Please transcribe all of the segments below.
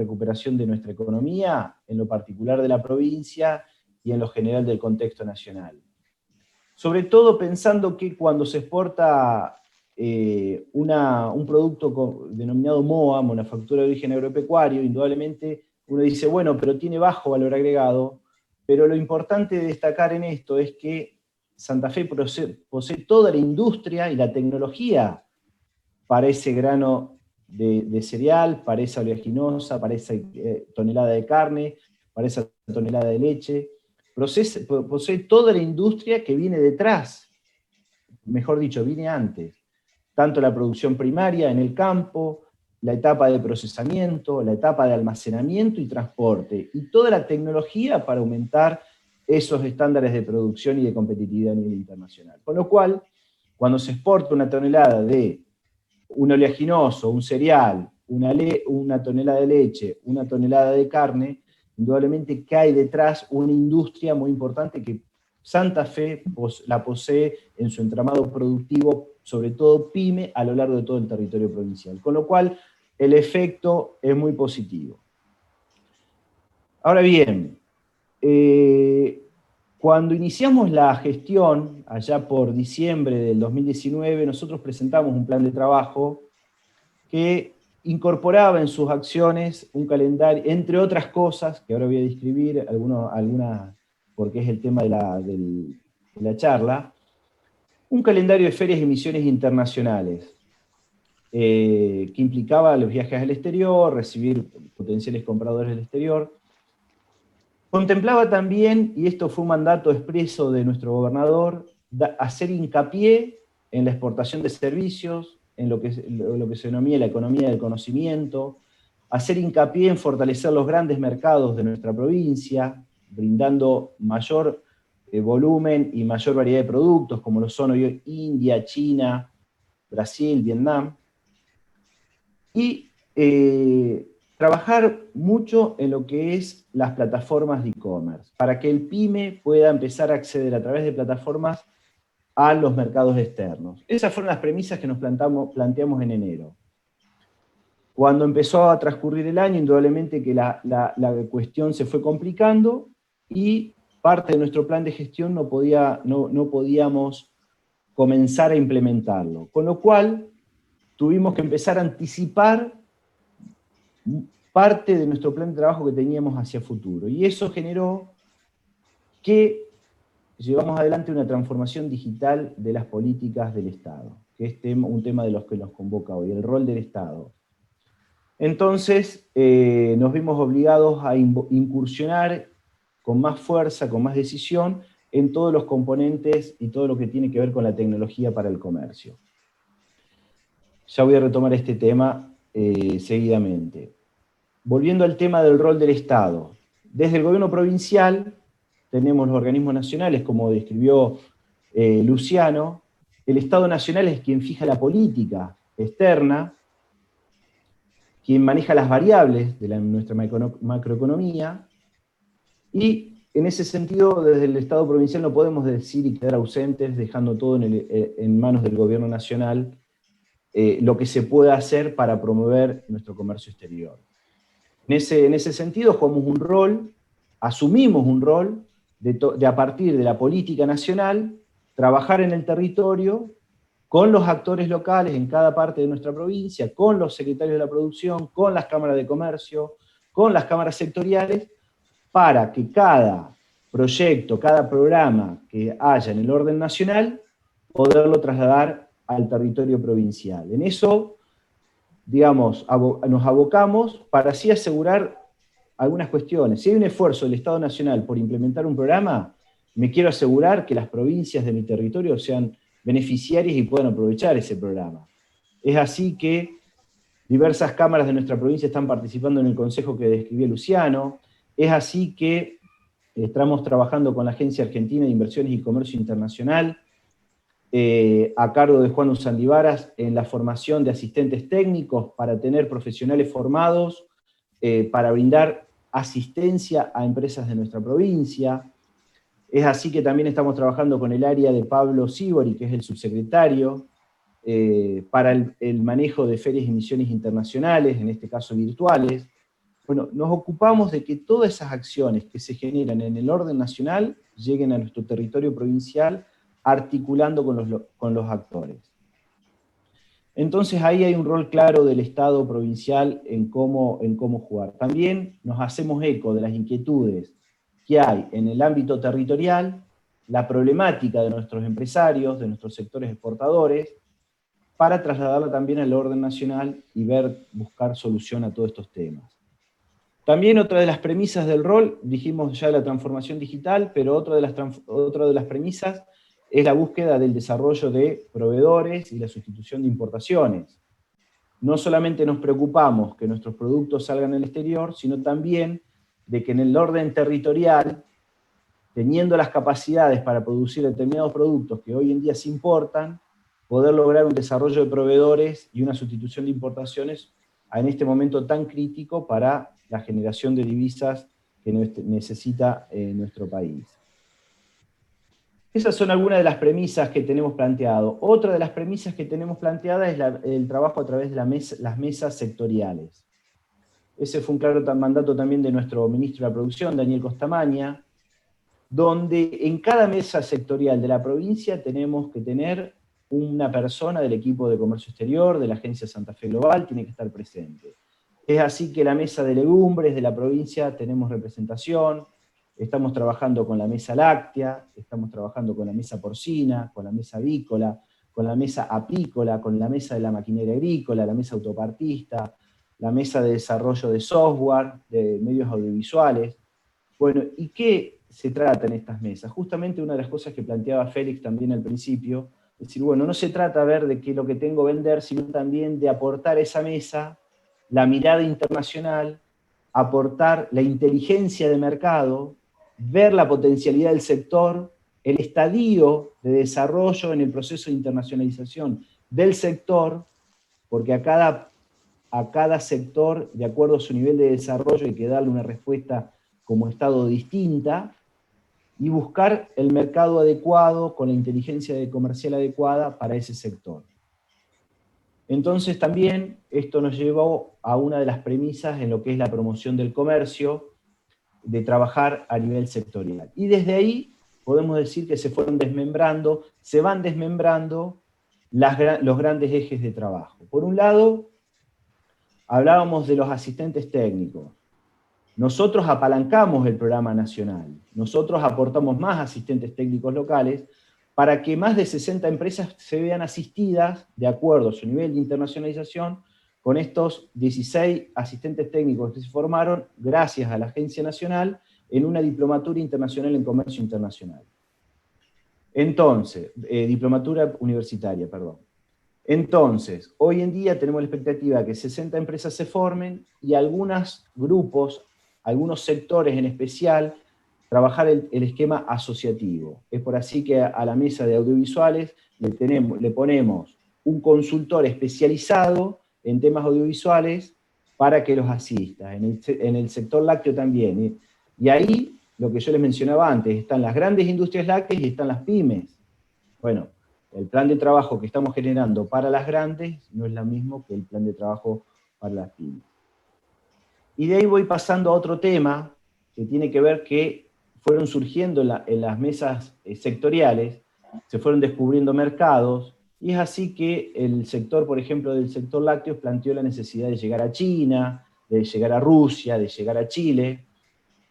recuperación de nuestra economía, en lo particular de la provincia y en lo general del contexto nacional. Sobre todo pensando que cuando se exporta un producto denominado MOA, Manufactura de Origen Agropecuario, indudablemente uno dice, bueno, pero tiene bajo valor agregado, pero lo importante de destacar en esto es que Santa Fe posee toda la industria y la tecnología para ese grano de cereal, para esa oleaginosa, para esa tonelada de carne, para esa tonelada de leche. Posee toda la industria que viene detrás, mejor dicho, viene antes. Tanto la producción primaria en el campo, la etapa de procesamiento, la etapa de almacenamiento y transporte, y toda la tecnología para aumentar esos estándares de producción y de competitividad a nivel internacional. Con lo cual, cuando se exporta una tonelada de un oleaginoso, un cereal, una tonelada de leche, una tonelada de carne, indudablemente cae detrás una industria muy importante que Santa Fe la posee en su entramado productivo, sobre todo PYME, a lo largo de todo el territorio provincial. Con lo cual, el efecto es muy positivo. Ahora bien, cuando iniciamos la gestión, allá por diciembre del 2019, nosotros presentamos un plan de trabajo que incorporaba en sus acciones un calendario, entre otras cosas, que ahora voy a describir, algunas, porque es el tema de la charla, un calendario de ferias y misiones internacionales, que implicaba los viajes al exterior, recibir potenciales compradores del exterior. Contemplaba también, y esto fue un mandato expreso de nuestro gobernador, hacer hincapié en la exportación de servicios, en lo que se denomina la economía del conocimiento, hacer hincapié en fortalecer los grandes mercados de nuestra provincia, brindando mayor volumen y mayor variedad de productos, como lo son hoy India, China, Brasil, Vietnam, y trabajar mucho en lo que es las plataformas de e-commerce, para que el PYME pueda empezar a acceder a través de plataformas a los mercados externos. Esas fueron las premisas que nos planteamos en enero. Cuando empezó a transcurrir el año, indudablemente que la cuestión se fue complicando, y parte de nuestro plan de gestión no podíamos comenzar a implementarlo. Con lo cual, tuvimos que empezar a anticipar parte de nuestro plan de trabajo que teníamos hacia futuro. Y eso generó que llevamos adelante una transformación digital de las políticas del Estado, que es un tema de los que nos convoca hoy, el rol del Estado. Entonces, nos vimos obligados a incursionar con más fuerza, con más decisión, en todos los componentes y todo lo que tiene que ver con la tecnología para el comercio. Ya voy a retomar este tema seguidamente. Volviendo al tema del rol del Estado. Desde el gobierno provincial tenemos los organismos nacionales, como describió Luciano. El Estado nacional es quien fija la política externa, quien maneja las variables de nuestra macroeconomía, y en ese sentido, desde el Estado provincial no podemos decir y quedar ausentes, dejando todo en manos del gobierno nacional, lo que se puede hacer para promover nuestro comercio exterior. En ese sentido jugamos un rol, asumimos un rol, de a partir de la política nacional, trabajar en el territorio, con los actores locales en cada parte de nuestra provincia, con los secretarios de la producción, con las cámaras de comercio, con las cámaras sectoriales, para que cada proyecto, cada programa que haya en el orden nacional, poderlo trasladar al territorio provincial. En eso, digamos, nos abocamos para así asegurar algunas cuestiones. Si hay un esfuerzo del Estado Nacional por implementar un programa, me quiero asegurar que las provincias de mi territorio sean beneficiarias y puedan aprovechar ese programa. Es así que diversas cámaras de nuestra provincia están participando en el consejo que describió Luciano. Es así que estamos trabajando con la Agencia Argentina de Inversiones y Comercio Internacional, a cargo de Juan Usandivaras, en la formación de asistentes técnicos para tener profesionales formados para brindar asistencia a empresas de nuestra provincia. Es así que también estamos trabajando con el área de Pablo Sibori, que es el subsecretario, para el manejo de ferias y misiones internacionales, en este caso virtuales, Bueno, nos ocupamos de que todas esas acciones que se generan en el orden nacional lleguen a nuestro territorio provincial, articulando con los actores. Entonces ahí hay un rol claro del Estado provincial en cómo jugar. También nos hacemos eco de las inquietudes que hay en el ámbito territorial, la problemática de nuestros empresarios, de nuestros sectores exportadores, para trasladarla también al orden nacional y buscar solución a todos estos temas. También otra de las premisas del rol, dijimos ya la transformación digital, pero otra de las premisas es la búsqueda del desarrollo de proveedores y la sustitución de importaciones. No solamente nos preocupamos que nuestros productos salgan al exterior, sino también de que en el orden territorial, teniendo las capacidades para producir determinados productos que hoy en día se importan, poder lograr un desarrollo de proveedores y una sustitución de importaciones en este momento tan crítico para la generación de divisas que necesita nuestro país. Esas son algunas de las premisas que tenemos planteado. Otra de las premisas que tenemos planteada es el trabajo a través de las mesas sectoriales. Ese fue un claro mandato también de nuestro ministro de la Producción, Daniel Costamaña, donde en cada mesa sectorial de la provincia tenemos que tener una persona del equipo de comercio exterior, de la agencia Santa Fe Global, tiene que estar presente. Es así que la mesa de legumbres de la provincia tenemos representación, estamos trabajando con la mesa láctea, estamos trabajando con la mesa porcina, con la mesa avícola, con la mesa apícola, con la mesa de la maquinaria agrícola, la mesa autopartista, la mesa de desarrollo de software, de medios audiovisuales. Bueno, ¿y qué se trata en estas mesas? Justamente una de las cosas que planteaba Félix también al principio, es decir, bueno, no se trata de ver de qué es lo que tengo que vender, sino también de aportar a esa mesa la mirada internacional, aportar la inteligencia de mercado, ver la potencialidad del sector, el estadio de desarrollo en el proceso de internacionalización del sector, porque a cada sector, de acuerdo a su nivel de desarrollo, hay que darle una respuesta como Estado distinta, y buscar el mercado adecuado, con la inteligencia comercial adecuada para ese sector. Entonces también esto nos llevó a una de las premisas en lo que es la promoción del comercio, de trabajar a nivel sectorial. Y desde ahí podemos decir que se van desmembrando los grandes ejes de trabajo. Por un lado, hablábamos de los asistentes técnicos. Nosotros apalancamos el programa nacional, nosotros aportamos más asistentes técnicos locales para que más de 60 empresas se vean asistidas, de acuerdo a su nivel de internacionalización, con estos 16 asistentes técnicos que se formaron gracias a la Agencia Nacional en una diplomatura internacional en comercio internacional. Entonces, diplomatura universitaria, perdón. Entonces, hoy en día tenemos la expectativa de que 60 empresas se formen y algunos grupos, algunos sectores en especial, trabajar el esquema asociativo. Es por así que a la mesa de audiovisuales le ponemos un consultor especializado en temas audiovisuales para que los asista. En el sector lácteo también. Y ahí, lo que yo les mencionaba antes, están las grandes industrias lácteas y están las pymes. Bueno, el plan de trabajo que estamos generando para las grandes no es lo mismo que el plan de trabajo para las pymes. Y de ahí voy pasando a otro tema que tiene que ver que fueron surgiendo en las mesas sectoriales, se fueron descubriendo mercados, y es así que el sector, por ejemplo, del sector lácteo planteó la necesidad de llegar a China, de llegar a Rusia, de llegar a Chile.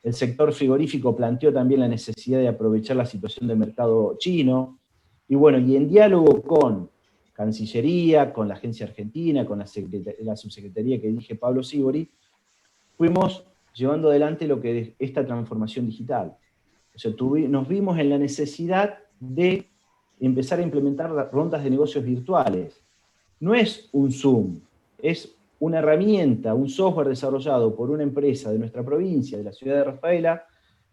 El sector frigorífico planteó también la necesidad de aprovechar la situación del mercado chino. Y bueno, y en diálogo con Cancillería, con la Agencia Argentina, con la subsecretaría que dirige Pablo Sívori, fuimos llevando adelante lo que es esta transformación digital. O sea, nos vimos en la necesidad de empezar a implementar rondas de negocios virtuales. No es un Zoom, es una herramienta, un software desarrollado por una empresa de nuestra provincia, de la ciudad de Rafaela,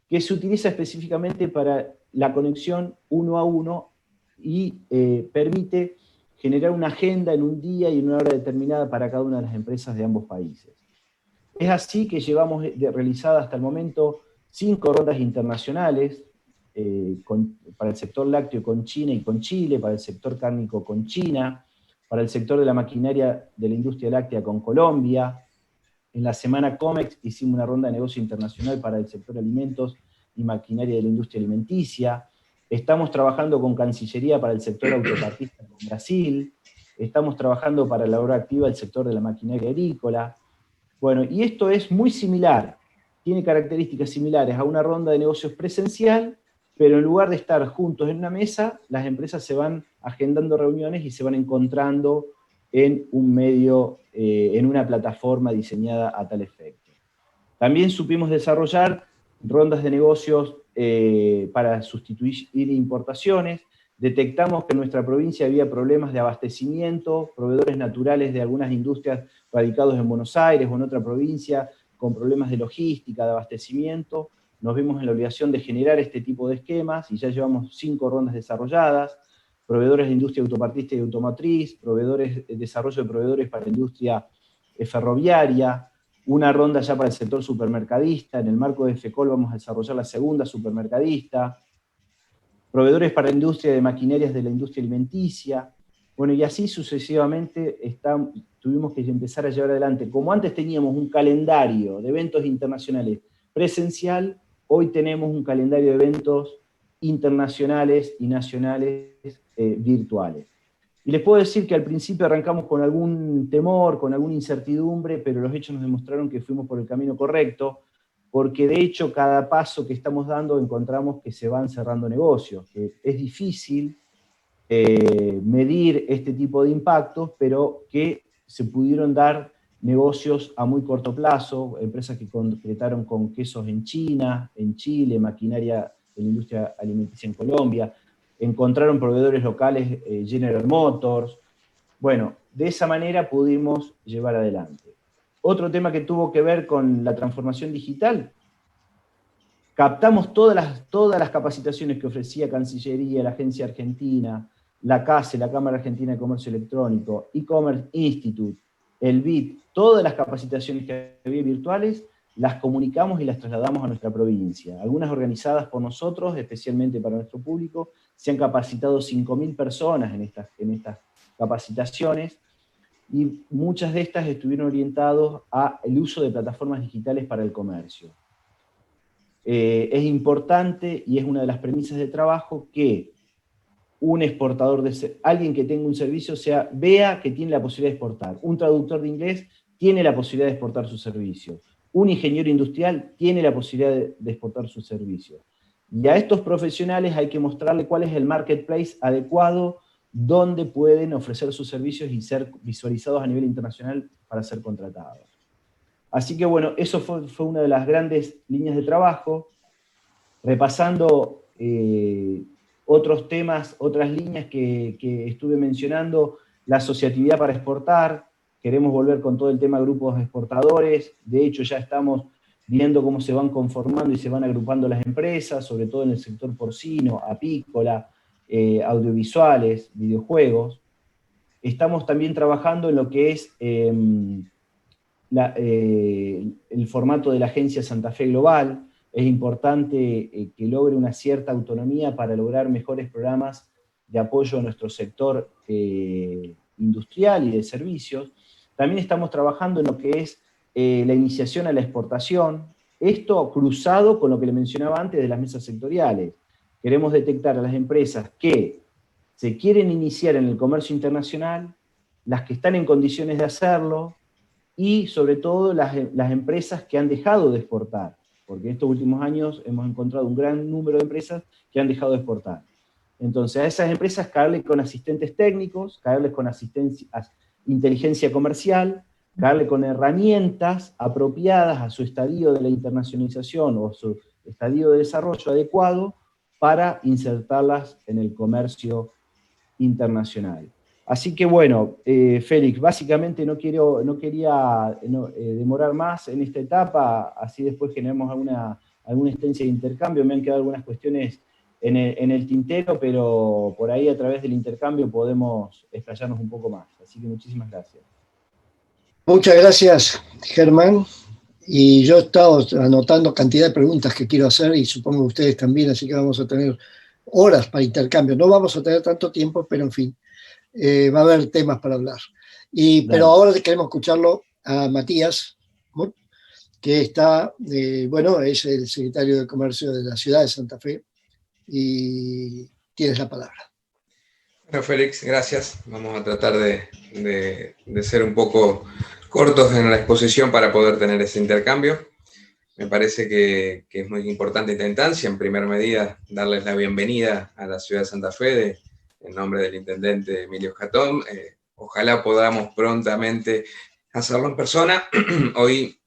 que se utiliza específicamente para la conexión uno a uno y permite generar una agenda en un día y en una hora determinada para cada una de las empresas de ambos países. Es así que llevamos realizada hasta el momento 5 rondas internacionales para el sector lácteo con China y con Chile, para el sector cárnico con China, para el sector de la maquinaria de la industria láctea con Colombia, En la semana COMEX hicimos una ronda de negocio internacional para el sector alimentos y maquinaria de la industria alimenticia. Estamos trabajando con Cancillería para el sector autopartista con Brasil. Estamos trabajando para la obra activa del sector de la maquinaria agrícola. Bueno, y esto es muy similar, tiene características similares a una ronda de negocios presencial, pero en lugar de estar juntos en una mesa, las empresas se van agendando reuniones y se van encontrando en un medio, en una plataforma diseñada a tal efecto. También supimos desarrollar rondas de negocios para sustituir importaciones. Detectamos que en nuestra provincia había problemas de abastecimiento, proveedores naturales de algunas industrias radicados en Buenos Aires o en otra provincia, con problemas de logística, de abastecimiento. Nos vimos en la obligación de generar este tipo de esquemas, y ya llevamos 5 rondas desarrolladas. Proveedores de industria autopartista y automotriz, desarrollo de proveedores para la industria ferroviaria, una ronda ya para el sector supermercadista. En el marco de FECOL vamos a desarrollar la segunda supermercadista, proveedores para la industria de maquinarias de la industria alimenticia. Bueno, y así sucesivamente tuvimos que empezar a llevar adelante. Como antes teníamos un calendario de eventos internacionales presencial, hoy tenemos un calendario de eventos internacionales y nacionales virtuales. Y les puedo decir que al principio arrancamos con algún temor, con alguna incertidumbre, pero los hechos nos demostraron que fuimos por el camino correcto, porque de hecho cada paso que estamos dando encontramos que se van cerrando negocios, que es difícil medir este tipo de impactos, pero que se pudieron dar negocios a muy corto plazo, empresas que concretaron con quesos en China, en Chile, maquinaria de la industria alimenticia en Colombia, encontraron proveedores locales, General Motors. Bueno, de esa manera pudimos llevar adelante. Otro tema que tuvo que ver con la transformación digital, captamos todas las capacitaciones que ofrecía Cancillería, la Agencia Argentina, la CASE, la Cámara Argentina de Comercio Electrónico, E-Commerce Institute, el BIT, todas las capacitaciones que había virtuales, las comunicamos y las trasladamos a nuestra provincia. Algunas organizadas por nosotros, especialmente para nuestro público. Se han capacitado 5.000 personas en estas capacitaciones, y muchas de estas estuvieron orientadas al uso de plataformas digitales para el comercio. Es importante, y es una de las premisas de trabajo, que un exportador, alguien que tenga un servicio, vea que tiene la posibilidad de exportar. Un traductor de inglés tiene la posibilidad de exportar su servicio. Un ingeniero industrial tiene la posibilidad de exportar su servicio. Y a estos profesionales hay que mostrarle cuál es el marketplace adecuado, donde pueden ofrecer sus servicios y ser visualizados a nivel internacional para ser contratados. Así que bueno, eso fue una de las grandes líneas de trabajo. Repasando otros temas, otras líneas que estuve mencionando, la asociatividad para exportar. Queremos volver con todo el tema de grupos exportadores. De hecho, ya estamos viendo cómo se van conformando y se van agrupando las empresas, sobre todo en el sector porcino, apícola, audiovisuales, videojuegos. Estamos también trabajando en lo que es el formato de la Agencia Santa Fe Global. Es importante que logre una cierta autonomía para lograr mejores programas de apoyo a nuestro sector industrial y de servicios. También estamos trabajando en lo que es la iniciación a la exportación, esto cruzado con lo que le mencionaba antes de las mesas sectoriales. Queremos detectar a las empresas que se quieren iniciar en el comercio internacional, las que están en condiciones de hacerlo, y sobre todo las empresas que han dejado de exportar, porque en estos últimos años hemos encontrado un gran número de empresas que han dejado de exportar. Entonces a esas empresas caerles con asistentes técnicos, caerles con inteligencia comercial, caerle con herramientas apropiadas a su estadio de la internacionalización o su estadio de desarrollo adecuado para insertarlas en el comercio internacional. Así que bueno, Félix, básicamente no quería demorar más en esta etapa, así después generamos alguna instancia de intercambio. Me han quedado algunas cuestiones en el tintero, pero por ahí a través del intercambio podemos explayarnos un poco más. Así que muchísimas gracias. Muchas gracias, Germán. Y yo he estado anotando cantidad de preguntas que quiero hacer, y supongo que ustedes también, así que vamos a tener horas para intercambio. No vamos a tener tanto tiempo, pero en fin, va a haber temas para hablar. Pero ahora queremos escucharlo a Matías, Moore, que está, bueno, es el secretario de Comercio de la ciudad de Santa Fe, y tienes la palabra. Bueno, Félix, gracias. Vamos a tratar de ser un poco cortos en la exposición para poder tener ese intercambio. Me parece que es muy importante esta instancia. En primera medida, darles la bienvenida a la ciudad de Santa Fe en nombre del intendente Emilio Jatón. Ojalá podamos prontamente hacerlo en persona. Hoy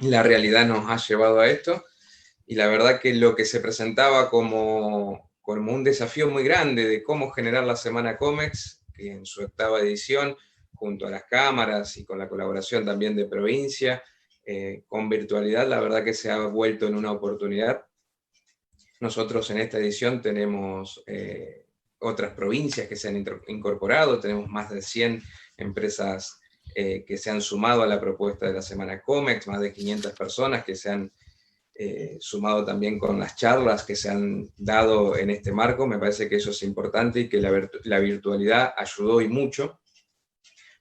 la realidad nos ha llevado a esto, y la verdad que lo que se presentaba como un desafío muy grande de cómo generar la Semana Comex, que en su 8ª edición, junto a las cámaras y con la colaboración también de provincia, con virtualidad, la verdad que se ha vuelto en una oportunidad. Nosotros en esta edición tenemos otras provincias que se han incorporado, tenemos más de 100 empresas que se han sumado a la propuesta de la Semana Comex, más de 500 personas que se han sumado también con las charlas que se han dado en este marco. Me parece que eso es importante y que la virtualidad ayudó y mucho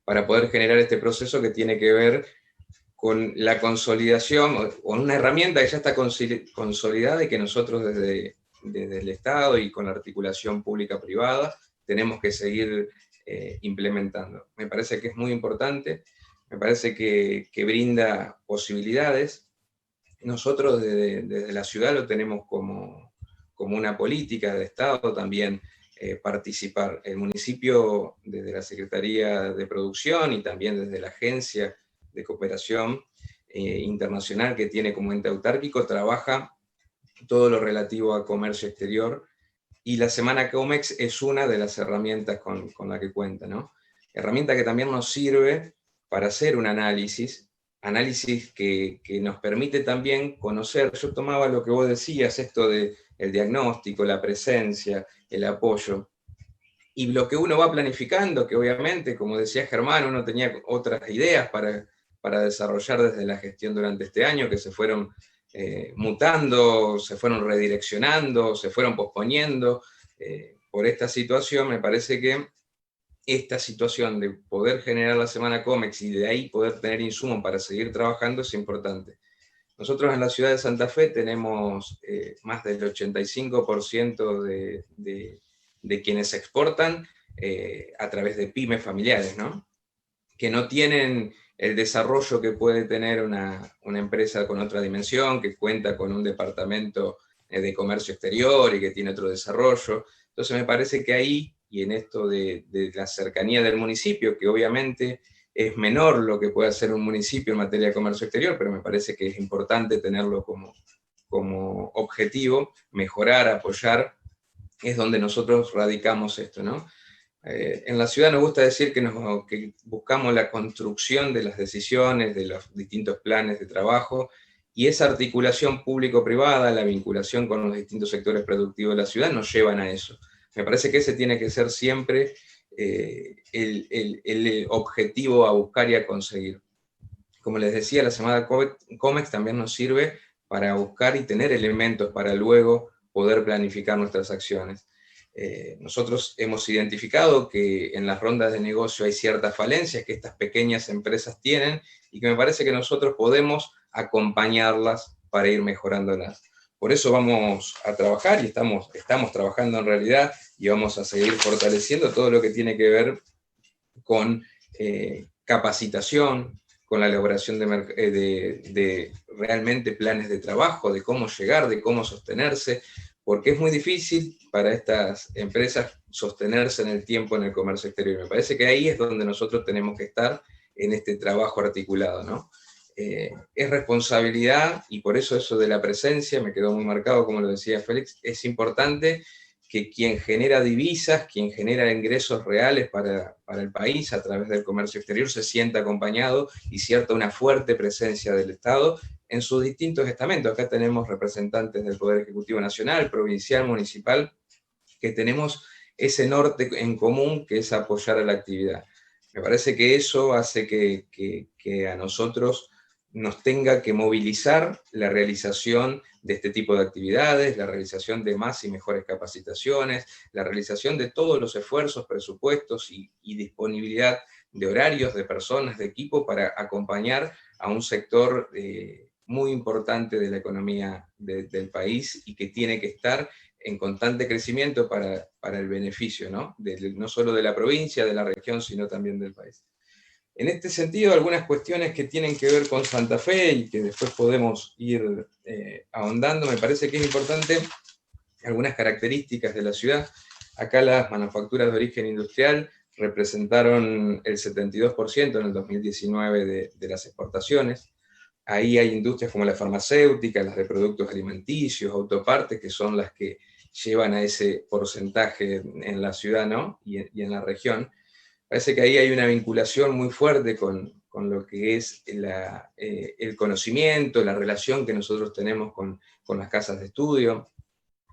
para poder generar este proceso que tiene que ver con la consolidación, con una herramienta que ya está consolidada y que nosotros desde el Estado y con la articulación pública-privada tenemos que seguir implementando. Me parece que es muy importante, me parece que brinda posibilidades. Nosotros desde la ciudad lo tenemos como una política de Estado también, participar. El municipio, desde la Secretaría de Producción y también desde la Agencia de Cooperación Internacional que tiene como ente autárquico, trabaja todo lo relativo a comercio exterior, y la Semana Comex es una de las herramientas con la que cuenta, ¿no? Herramienta que también nos sirve para hacer un análisis que nos permite también conocer. Yo tomaba lo que vos decías, esto del diagnóstico, la presencia, el apoyo, y lo que uno va planificando, que obviamente, como decía Germán, uno tenía otras ideas para desarrollar desde la gestión durante este año, que se fueron mutando, se fueron redireccionando, se fueron posponiendo por esta situación. Me parece que esta situación de poder generar la Semana Comex y de ahí poder tener insumo para seguir trabajando es importante. Nosotros en la ciudad de Santa Fe tenemos más del 85% de quienes exportan a través de pymes familiares, ¿no? Que no tienen el desarrollo que puede tener una empresa con otra dimensión, que cuenta con un departamento de comercio exterior y que tiene otro desarrollo. Entonces me parece que ahí, y en esto de la cercanía del municipio, que obviamente es menor lo que puede hacer un municipio en materia de comercio exterior, pero me parece que es importante tenerlo como objetivo, mejorar, apoyar, es donde nosotros radicamos esto, ¿no? En la ciudad nos gusta decir que buscamos la construcción de las decisiones, de los distintos planes de trabajo, y esa articulación público-privada, la vinculación con los distintos sectores productivos de la ciudad, nos llevan a eso. Me parece que ese tiene que ser siempre el objetivo a buscar y a conseguir. Como les decía, la Semana Comex también nos sirve para buscar y tener elementos para luego poder planificar nuestras acciones. Nosotros hemos identificado que en las rondas de negocio hay ciertas falencias que estas pequeñas empresas tienen y que me parece que nosotros podemos acompañarlas para ir mejorándolas. Por eso vamos a trabajar y estamos trabajando en realidad, y vamos a seguir fortaleciendo todo lo que tiene que ver con capacitación, con la elaboración de realmente planes de trabajo, de cómo llegar, de cómo sostenerse, porque es muy difícil para estas empresas sostenerse en el tiempo en el comercio exterior. Me parece que ahí es donde nosotros tenemos que estar en este trabajo articulado, ¿no? Es responsabilidad, y por eso de la presencia me quedó muy marcado, como lo decía Félix. Es importante que quien genera divisas, quien genera ingresos reales para el país a través del comercio exterior, se sienta acompañado y cierta una fuerte presencia del Estado en sus distintos estamentos. Acá tenemos representantes del Poder Ejecutivo Nacional, provincial, municipal, que tenemos ese norte en común, que es apoyar a la actividad. Me parece que eso hace que a nosotros nos tenga que movilizar la realización de este tipo de actividades, la realización de más y mejores capacitaciones, la realización de todos los esfuerzos, presupuestos y disponibilidad horarios, de personas, de equipo para acompañar a un sector muy importante de la economía del país y que tiene que estar en constante crecimiento para el beneficio, ¿no? No solo de la provincia, de la región, sino también del país. En este sentido, algunas cuestiones que tienen que ver con Santa Fe y que después podemos ir ahondando, me parece que es importante algunas características de la ciudad. Acá las manufacturas de origen industrial representaron el 72% en el 2019 de las exportaciones. Ahí hay industrias como la farmacéutica, las de productos alimenticios, autopartes, que son las que llevan a ese porcentaje en la ciudad, ¿no? y en la región. Parece que ahí hay una vinculación muy fuerte con lo que es el conocimiento, la relación que nosotros tenemos con las casas de estudio.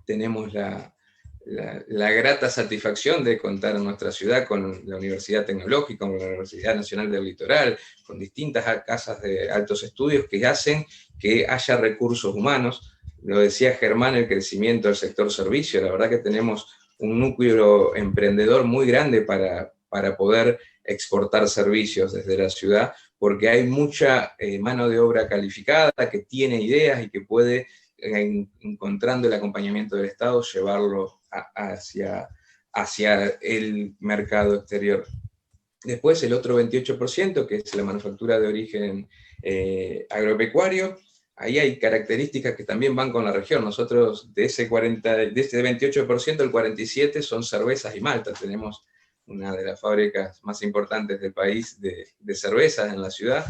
Tenemos la grata satisfacción de contar en nuestra ciudad con la Universidad Tecnológica, con la Universidad Nacional del Litoral, con distintas casas de altos estudios que hacen que haya recursos humanos. Lo decía Germán, el crecimiento del sector servicio, la verdad que tenemos un núcleo emprendedor muy grande para poder exportar servicios desde la ciudad, porque hay mucha mano de obra calificada que tiene ideas y que puede, encontrando el acompañamiento del Estado, llevarlo hacia el mercado exterior. Después el otro 28%, que es la manufactura de origen agropecuario, ahí hay características que también van con la región. Nosotros de ese 28%, el 47% son cervezas y maltas. Tenemos una de las fábricas más importantes del país de cervezas en la ciudad,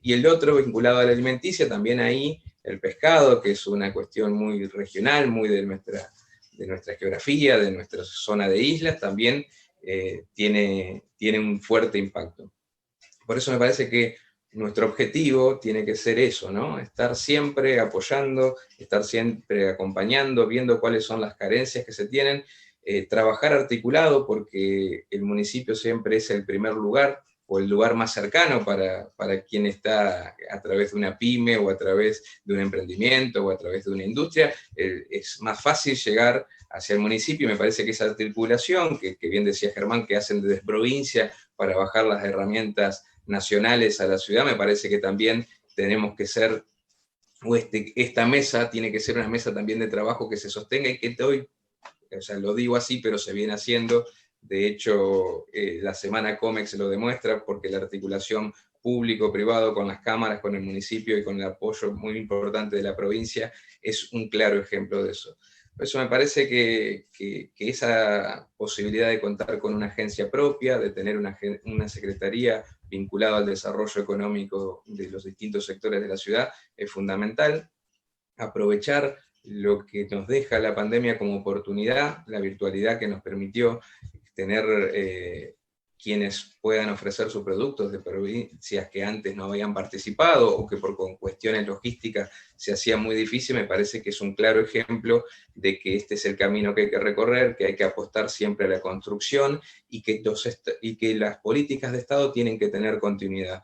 y el otro vinculado a la alimenticia, también ahí el pescado, que es una cuestión muy regional, muy de nuestra geografía, de nuestra zona de islas, también tiene un fuerte impacto. Por eso me parece que nuestro objetivo tiene que ser eso, ¿no? Estar siempre apoyando, estar siempre acompañando, viendo cuáles son las carencias que se tienen, trabajar articulado, porque el municipio siempre es el primer lugar o el lugar más cercano para quien está a través de una pyme o a través de un emprendimiento o a través de una industria. Es más fácil llegar hacia el municipio, y me parece que esa articulación, que bien decía Germán, que hacen desde provincia para bajar las herramientas nacionales a la ciudad, me parece que también tenemos que ser, o esta mesa tiene que ser una mesa también de trabajo que se sostenga y que hoy, o sea, lo digo así, pero se viene haciendo. De hecho, la Semana Comex lo demuestra, porque la articulación público-privado con las cámaras, con el municipio y con el apoyo muy importante de la provincia es un claro ejemplo de eso. Por eso me parece que esa posibilidad de contar con una agencia propia, de tener una secretaría vinculada al desarrollo económico de los distintos sectores de la ciudad es fundamental. Aprovechar lo que nos deja la pandemia como oportunidad, la virtualidad que nos permitió tener quienes puedan ofrecer sus productos de provincias que antes no habían participado o que por cuestiones logísticas se hacía muy difícil. Me parece que es un claro ejemplo de que este es el camino que hay que recorrer, que hay que apostar siempre a la construcción y que las políticas de Estado tienen que tener continuidad.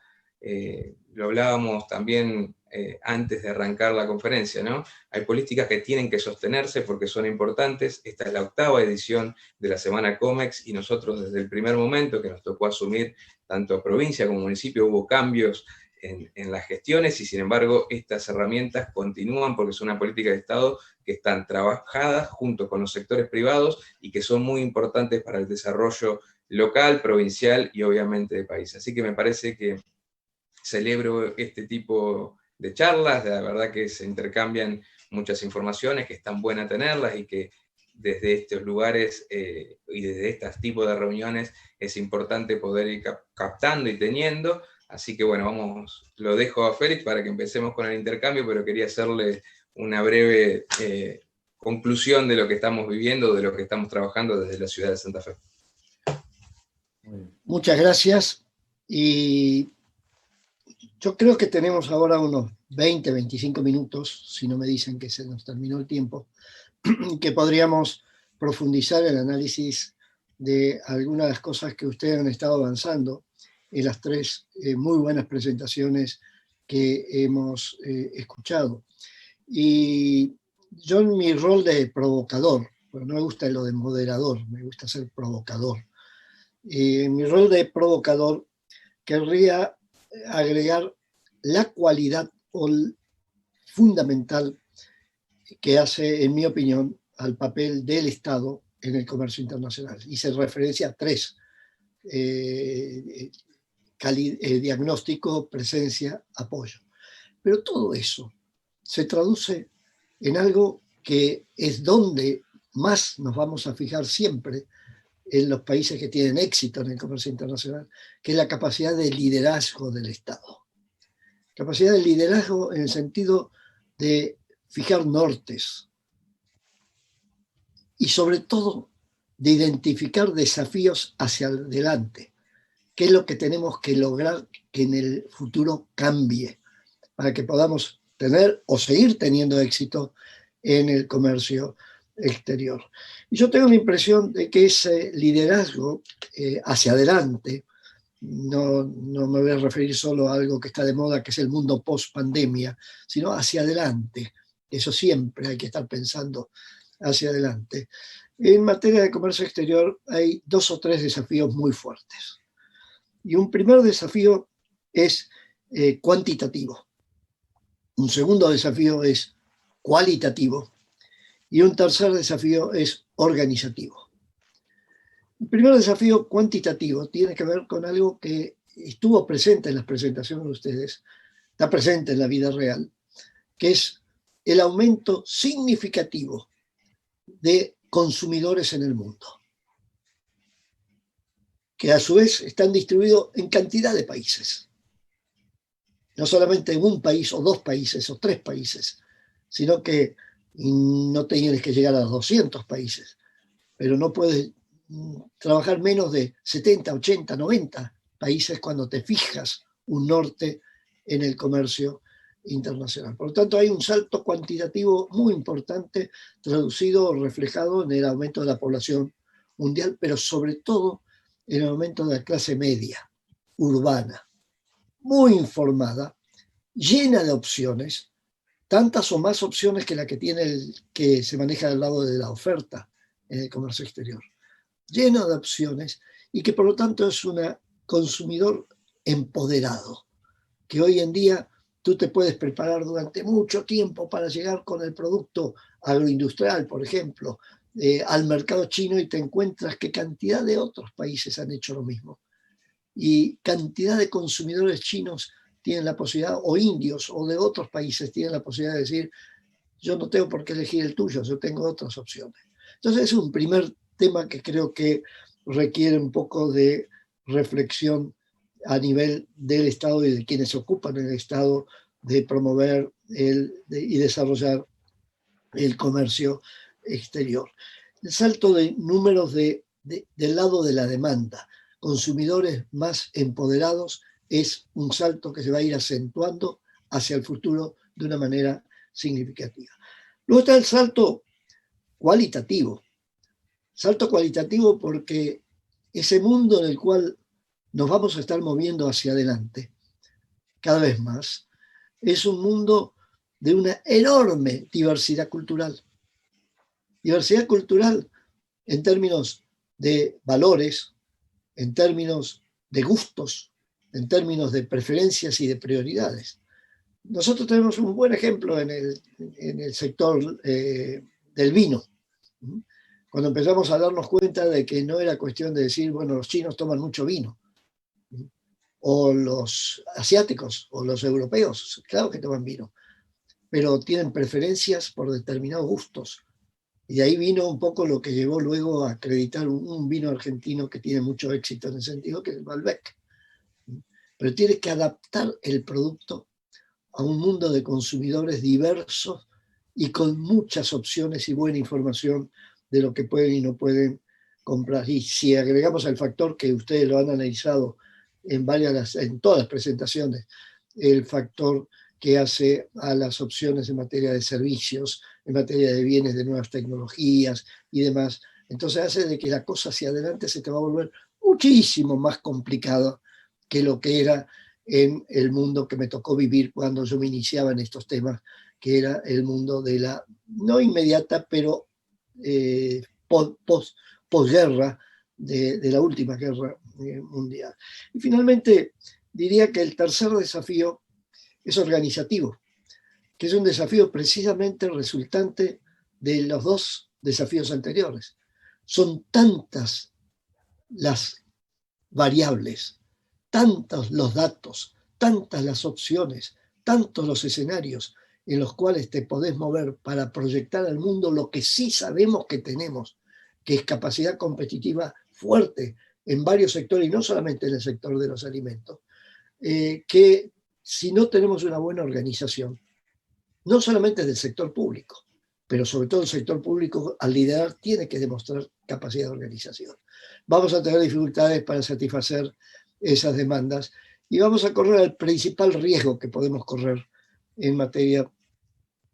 Lo hablábamos también antes de arrancar la conferencia, ¿no? Hay políticas que tienen que sostenerse porque son importantes. Esta es la 8ª edición de la Semana Comex, y nosotros desde el primer momento que nos tocó asumir, tanto provincia como municipio, hubo cambios en las gestiones, y sin embargo estas herramientas continúan porque son una política de Estado que están trabajadas junto con los sectores privados y que son muy importantes para el desarrollo local, provincial y obviamente de país. Así que me parece que celebro este tipo de charlas, la verdad que se intercambian muchas informaciones, que están buenas tenerlas, y que desde estos lugares y desde estos tipos de reuniones es importante poder ir captando y teniendo. Así que bueno, lo dejo a Félix para que empecemos con el intercambio, pero quería hacerle una breve conclusión de lo que estamos viviendo, de lo que estamos trabajando desde la ciudad de Santa Fe. Muchas gracias. Y yo creo que tenemos ahora unos 20, 25 minutos, si no me dicen que se nos terminó el tiempo, que podríamos profundizar el análisis de algunas de las cosas que ustedes han estado avanzando en las 3 muy buenas presentaciones que hemos escuchado. Y yo, en mi rol de provocador, pero no me gusta lo de moderador, me gusta ser provocador, en mi rol de provocador, querría agregar la cualidad fundamental que hace, en mi opinión, al papel del Estado en el comercio internacional. Hice referencia a tres: diagnóstico, presencia, apoyo. Pero todo eso se traduce en algo que es donde más nos vamos a fijar siempre en los países que tienen éxito en el comercio internacional, que es la capacidad de liderazgo del Estado. Capacidad de liderazgo en el sentido de fijar nortes y sobre todo de identificar desafíos hacia adelante. ¿Qué es lo que tenemos que lograr que en el futuro cambie para que podamos tener o seguir teniendo éxito en el comercio exterior? Y yo tengo la impresión de que ese liderazgo hacia adelante, no me voy a referir solo a algo que está de moda, que es el mundo post-pandemia, sino hacia adelante. Eso siempre hay que estar pensando hacia adelante. En materia de comercio exterior hay 2 o 3 desafíos muy fuertes. Y un primer desafío es cuantitativo. Un segundo desafío es cualitativo. Y un tercer desafío es organizativo. El primer desafío cuantitativo tiene que ver con algo que estuvo presente en las presentaciones de ustedes, está presente en la vida real, que es el aumento significativo de consumidores en el mundo, que a su vez están distribuidos en cantidad de países. No solamente en un país o 2 países o 3 países, sino que no tienes que llegar a 200 países, pero no puedes trabajar menos de 70, 80, 90 países cuando te fijas un norte en el comercio internacional. Por lo tanto, hay un salto cuantitativo muy importante, traducido o reflejado en el aumento de la población mundial, pero sobre todo en el aumento de la clase media, urbana, muy informada, llena de opciones, tantas o más opciones que la que tiene que se maneja del lado de la oferta en el comercio exterior. Lleno de opciones y que por lo tanto es un consumidor empoderado, que hoy en día tú te puedes preparar durante mucho tiempo para llegar con el producto agroindustrial, por ejemplo, al mercado chino, y te encuentras que cantidad de otros países han hecho lo mismo. Y cantidad de consumidores chinos tienen la posibilidad, o indios, o de otros países tienen la posibilidad de decir: yo no tengo por qué elegir el tuyo, yo tengo otras opciones. Entonces es un primer tema que creo que requiere un poco de reflexión a nivel del Estado y de quienes se ocupan en el Estado de promover y desarrollar el comercio exterior. El salto de números del lado de la demanda, consumidores más empoderados, es un salto que se va a ir acentuando hacia el futuro de una manera significativa. Luego está el salto cualitativo. Salto cualitativo porque ese mundo en el cual nos vamos a estar moviendo hacia adelante cada vez más es un mundo de una enorme diversidad cultural. Diversidad cultural en términos de valores, en términos de gustos, en términos de preferencias y de prioridades. Nosotros tenemos un buen ejemplo en el sector del vino. Cuando empezamos a darnos cuenta de que no era cuestión de decir, bueno, los chinos toman mucho vino, o los asiáticos, o los europeos, claro que toman vino, pero tienen preferencias por determinados gustos. Y de ahí vino un poco lo que llevó luego a acreditar un vino argentino que tiene mucho éxito en ese sentido, que es el Malbec. Pero tienes que adaptar el producto a un mundo de consumidores diversos y con muchas opciones y buena información de lo que pueden y no pueden comprar. Y si agregamos el factor que ustedes lo han analizado en todas las presentaciones, el factor que hace a las opciones en materia de servicios, en materia de bienes de nuevas tecnologías y demás, entonces hace de que la cosa hacia adelante se te va a volver muchísimo más complicado que lo que era en el mundo que me tocó vivir cuando yo me iniciaba en estos temas, que era el mundo de la, no inmediata, pero posguerra, de la última guerra mundial. Y finalmente, diría que el tercer desafío es organizativo, que es un desafío precisamente resultante de los dos desafíos anteriores. Son tantas las variables, tantos los datos, tantas las opciones, tantos los escenarios en los cuales te podés mover para proyectar al mundo lo que sí sabemos que tenemos, que es capacidad competitiva fuerte en varios sectores, y no solamente en el sector de los alimentos, que si no tenemos una buena organización, no solamente del sector público, pero sobre todo el sector público al liderar tiene que demostrar capacidad de organización. Vamos a tener dificultades para satisfacer esas demandas y vamos a correr el principal riesgo que podemos correr en materia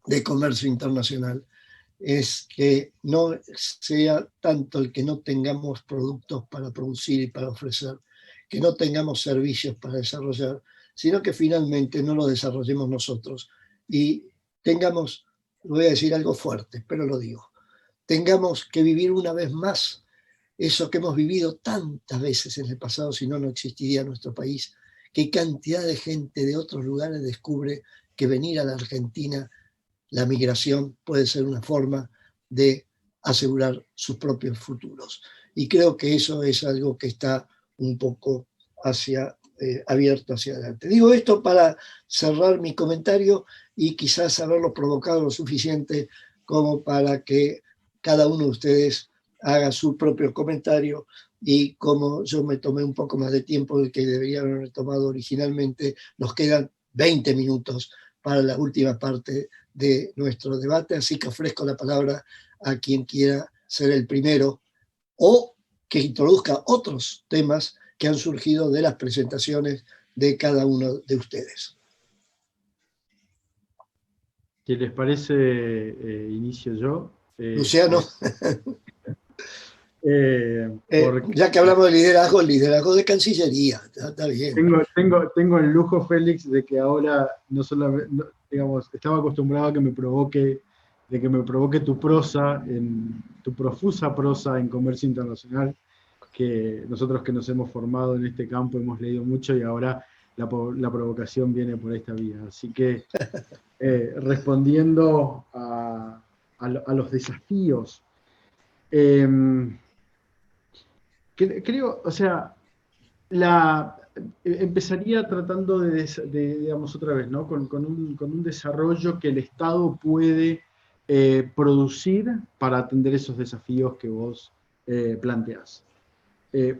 de comercio internacional, es que no sea tanto el que no tengamos productos para producir y para ofrecer, que no tengamos servicios para desarrollar, sino que finalmente no lo desarrollemos nosotros y tengamos, voy a decir algo fuerte, pero lo digo, tengamos que vivir una vez más eso que hemos vivido tantas veces en el pasado, si no, no existiría nuestro país, que cantidad de gente de otros lugares descubre que venir a la Argentina, la migración puede ser una forma de asegurar sus propios futuros. Y creo que eso es algo que está un poco abierto hacia adelante. Digo esto para cerrar mi comentario y quizás haberlo provocado lo suficiente como para que cada uno de ustedes haga su propio comentario, y como yo me tomé un poco más de tiempo del que debería haber tomado originalmente, nos quedan 20 minutos para la última parte de nuestro debate, así que ofrezco la palabra a quien quiera ser el primero o que introduzca otros temas que han surgido de las presentaciones de cada uno de ustedes. ¿Qué les parece? Inicio yo. Luciano. Porque ya que hablamos de liderazgo, el liderazgo de Cancillería, está bien. Tengo el lujo, Félix, de que ahora no solamente, digamos, estaba acostumbrado a que me provoque tu prosa, tu profusa prosa en comercio internacional, que nosotros que nos hemos formado en este campo hemos leído mucho y ahora la provocación viene por esta vía. Así que respondiendo a los desafíos, creo, o sea, empezaría tratando de, digamos, otra vez, ¿no? Con un desarrollo que el Estado puede producir para atender esos desafíos que vos planteás.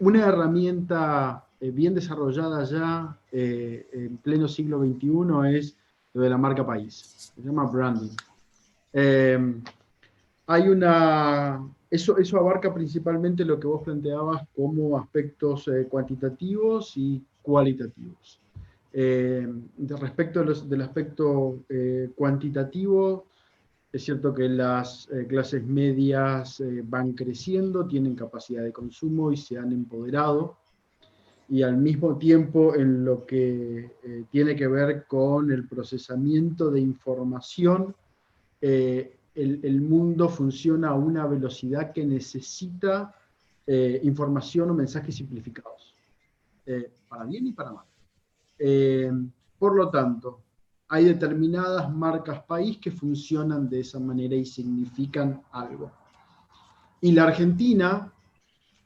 Una herramienta bien desarrollada ya en pleno siglo XXI es lo de la marca país. Se llama branding. Eso abarca principalmente lo que vos planteabas como aspectos cuantitativos y cualitativos. Respecto del aspecto cuantitativo, es cierto que las clases medias van creciendo, tienen capacidad de consumo y se han empoderado, y al mismo tiempo en lo que tiene que ver con el procesamiento de información, el mundo funciona a una velocidad que necesita información o mensajes simplificados, para bien y para mal. Por lo tanto, hay determinadas marcas país que funcionan de esa manera y significan algo. Y la Argentina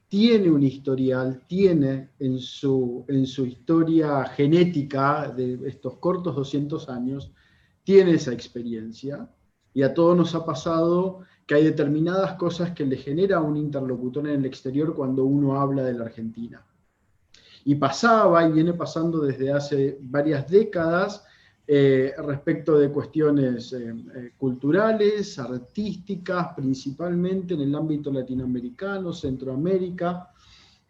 tiene un historial, tiene en su historia genética de estos cortos 200 años, tiene esa experiencia. Y a todos nos ha pasado que hay determinadas cosas que le genera a un interlocutor en el exterior cuando uno habla de la Argentina. Y pasaba y viene pasando desde hace varias décadas respecto de cuestiones culturales, artísticas, principalmente en el ámbito latinoamericano, Centroamérica.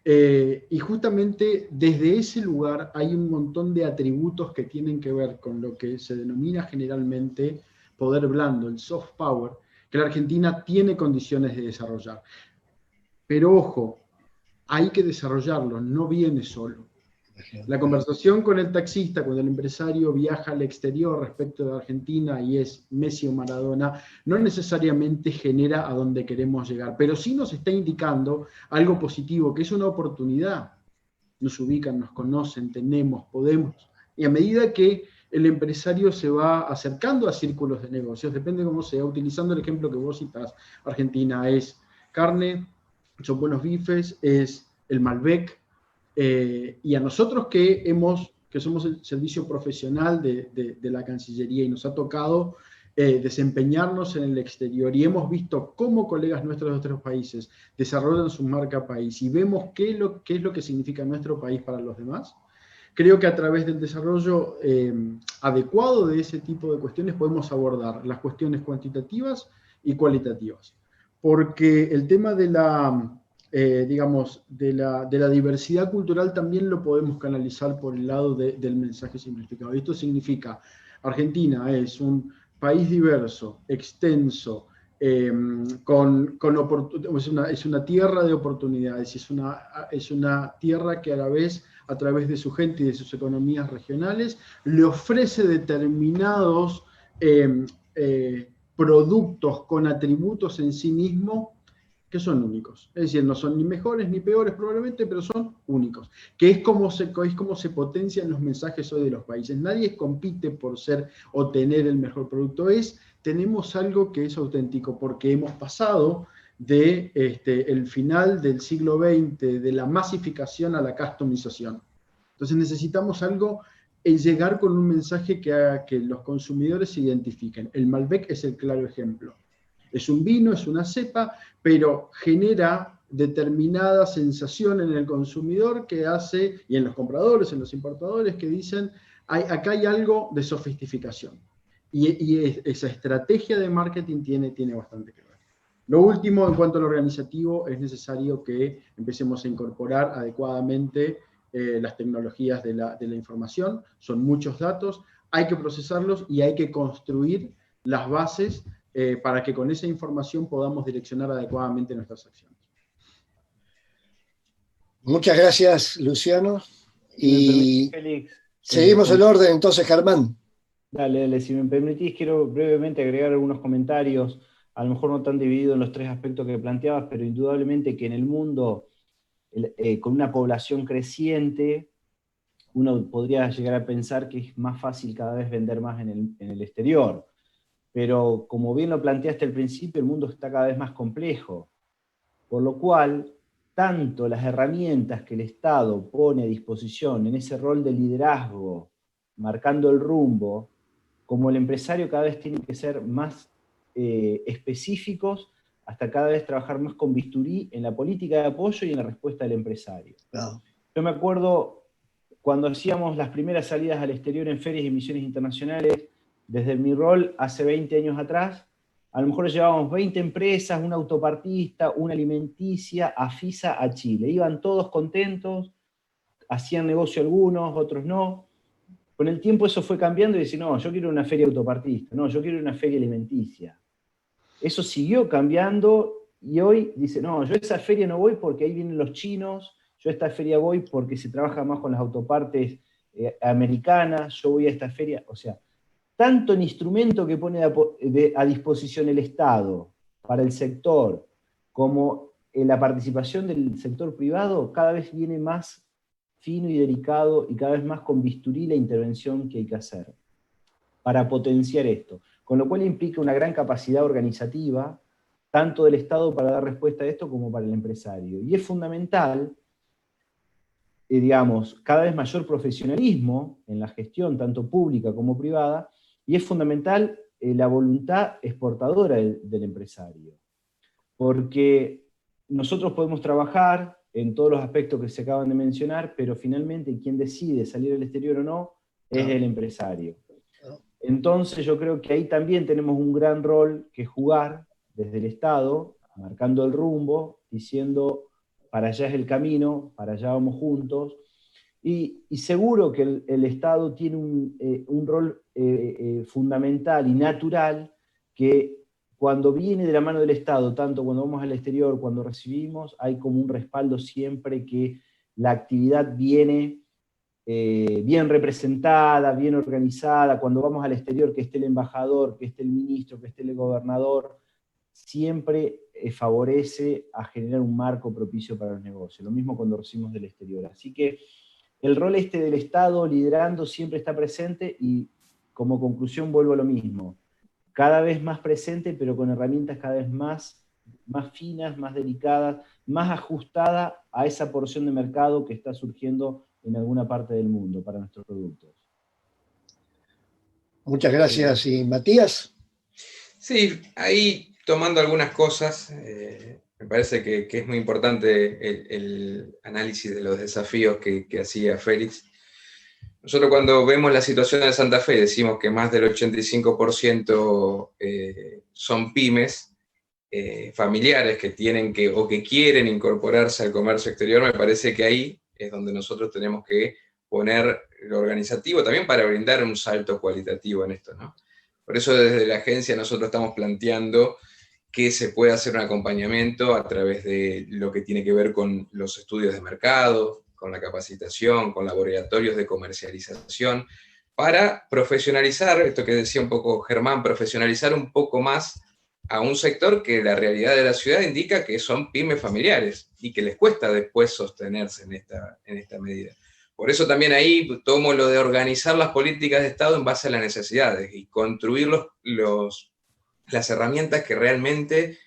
Y justamente desde ese lugar hay un montón de atributos que tienen que ver con lo que se denomina generalmente poder blando, el soft power, que la Argentina tiene condiciones de desarrollar. Pero ojo, hay que desarrollarlo, no viene solo. La conversación con el taxista, cuando el empresario viaja al exterior respecto de Argentina y es Messi o Maradona, no necesariamente genera a donde queremos llegar, pero sí nos está indicando algo positivo, que es una oportunidad. Nos ubican, nos conocen, tenemos, podemos. Y a medida que el empresario se va acercando a círculos de negocios, depende de cómo sea, utilizando el ejemplo que vos citás, Argentina es carne, son buenos bifes, es el Malbec, y a nosotros que somos el servicio profesional de la Cancillería y nos ha tocado desempeñarnos en el exterior y hemos visto cómo colegas nuestros de otros países desarrollan su marca país y vemos qué es lo que significa nuestro país para los demás, creo que a través del desarrollo adecuado de ese tipo de cuestiones podemos abordar las cuestiones cuantitativas y cualitativas. Porque el tema de digamos, de la diversidad cultural también lo podemos canalizar por el lado del mensaje simplificado. Y esto significa, Argentina es un país diverso, extenso, es una tierra de oportunidades, es una tierra que a la vez, a través de su gente y de sus economías regionales, le ofrece determinados productos con atributos en sí mismo que son únicos. Es decir, no son ni mejores ni peores probablemente, pero son únicos. Que es como se potencian los mensajes hoy de los países. Nadie compite por ser o tener el mejor producto. Tenemos algo que es auténtico, porque hemos pasado el final del siglo XX, de la masificación a la customización. Entonces necesitamos llegar con un mensaje que haga que los consumidores se identifiquen. El Malbec es el claro ejemplo. Es un vino, es una cepa, pero genera determinada sensación en el consumidor que hace, y en los compradores, en los importadores, que dicen, acá hay algo de sofisticación. Y esa estrategia de marketing tiene bastante que ver. Lo último, en cuanto a lo organizativo, es necesario que empecemos a incorporar adecuadamente las tecnologías de la información. Son muchos datos, hay que procesarlos y hay que construir las bases para que con esa información podamos direccionar adecuadamente nuestras acciones. Muchas gracias, Luciano. Y Félix, seguimos el orden entonces, Germán. Dale, si me permitís, quiero brevemente agregar algunos comentarios, a lo mejor no tan divididos en los tres aspectos que planteabas, pero indudablemente que en el mundo, con una población creciente, uno podría llegar a pensar que es más fácil cada vez vender más en el exterior. Pero como bien lo planteaste al principio, el mundo está cada vez más complejo, por lo cual tanto las herramientas que el Estado pone a disposición en ese rol de liderazgo, marcando el rumbo, como el empresario cada vez tienen que ser más específicos, hasta cada vez trabajar más con bisturí en la política de apoyo y en la respuesta del empresario. Claro. Yo me acuerdo cuando hacíamos las primeras salidas al exterior en ferias y misiones internacionales, desde mi rol hace 20 años atrás, a lo mejor llevábamos 20 empresas, un autopartista, una alimenticia, AFISA a Chile. Iban todos contentos, hacían negocio algunos, otros no. Con el tiempo eso fue cambiando y decían, no, yo quiero una feria autopartista, no, yo quiero una feria alimenticia. Eso siguió cambiando y hoy dice, no, yo a esa feria no voy porque ahí vienen los chinos, yo a esta feria voy porque se trabaja más con las autopartes americanas, yo voy a esta feria, o sea, tanto el instrumento que pone a disposición el Estado para el sector, como la participación del sector privado, cada vez viene más fino y delicado, y cada vez más con bisturí la intervención que hay que hacer para potenciar esto. Con lo cual implica una gran capacidad organizativa, tanto del Estado para dar respuesta a esto como para el empresario. Y es fundamental, digamos, cada vez mayor profesionalismo en la gestión, tanto pública como privada, y es fundamental la voluntad exportadora del empresario. Porque nosotros podemos trabajar en todos los aspectos que se acaban de mencionar, pero finalmente quien decide salir al exterior o no es el empresario. Entonces yo creo que ahí también tenemos un gran rol que jugar desde el Estado, marcando el rumbo, diciendo para allá es el camino, para allá vamos juntos, y seguro que el Estado tiene un rol fundamental y natural que cuando viene de la mano del Estado, tanto cuando vamos al exterior, cuando recibimos, hay como un respaldo siempre que la actividad viene bien representada, bien organizada. Cuando vamos al exterior, que esté el embajador, que esté el ministro, que esté el gobernador, siempre favorece a generar un marco propicio para los negocios. Lo mismo cuando recibimos del exterior. Así que el rol del Estado liderando siempre está presente, y como conclusión vuelvo a lo mismo. Cada vez más presente, pero con herramientas cada vez más finas, más delicadas, más ajustadas a esa porción de mercado que está surgiendo en alguna parte del mundo para nuestros productos. Muchas gracias. ¿Y Matías? Sí, ahí tomando algunas cosas, me parece que es muy importante el análisis de los desafíos que hacía Félix. Nosotros cuando vemos la situación de Santa Fe decimos que más del 85% son pymes familiares que tienen o que quieren incorporarse al comercio exterior. Me parece que ahí es donde nosotros tenemos que poner lo organizativo también para brindar un salto cualitativo en esto, ¿no? Por eso desde la agencia nosotros estamos planteando que se puede hacer un acompañamiento a través de lo que tiene que ver con los estudios de mercado, con la capacitación, con laboratorios de comercialización, para profesionalizar, esto que decía un poco Germán, profesionalizar un poco más a un sector que la realidad de la ciudad indica que son pymes familiares y que les cuesta después sostenerse en esta medida. Por eso también ahí tomo lo de organizar las políticas de Estado en base a las necesidades y construir las herramientas que realmente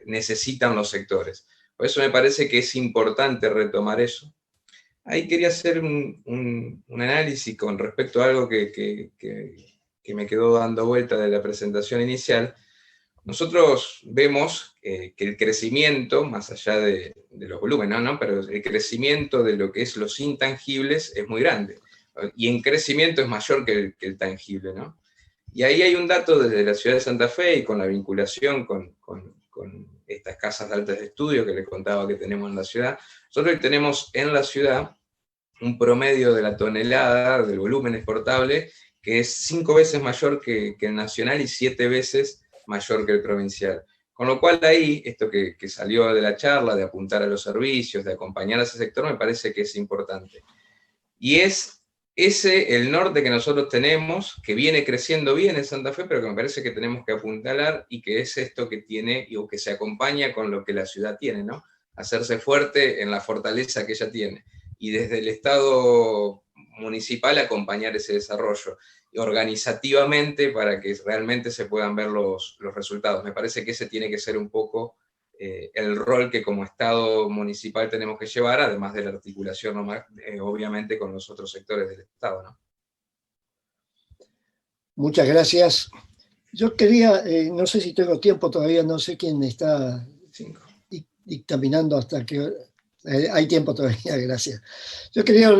necesitan los sectores. Por eso me parece que es importante retomar eso. Ahí quería hacer un análisis con respecto a algo que me quedó dando vuelta de la presentación inicial. Nosotros vemos que el crecimiento, más allá de los volúmenes, ¿no? Pero el crecimiento de lo que es los intangibles es muy grande. Y en crecimiento es mayor que el tangible, ¿no? Y ahí hay un dato desde la ciudad de Santa Fe y con la vinculación con estas casas de altos estudios que les contaba que tenemos en la ciudad. Nosotros hoy tenemos en la ciudad un promedio de la tonelada del volumen exportable que es 5 veces mayor que el nacional y 7 veces mayor que el provincial. Con lo cual ahí, esto que salió de la charla, de apuntar a los servicios, de acompañar a ese sector, me parece que es importante. Y es ese el norte que nosotros tenemos, que viene creciendo bien en Santa Fe, pero que me parece que tenemos que apuntalar, y que es esto que tiene, o que se acompaña con lo que la ciudad tiene, ¿no? Hacerse fuerte en la fortaleza que ella tiene. Y desde el Estado municipal acompañar ese desarrollo organizativamente para que realmente se puedan ver los resultados. Me parece que ese tiene que ser un poco el rol que como Estado municipal tenemos que llevar, además de la articulación obviamente con los otros sectores del Estado, ¿no? Muchas gracias. Yo quería, no sé si tengo tiempo todavía, no sé quién está dictaminando hasta que... hay tiempo todavía, gracias. Yo quería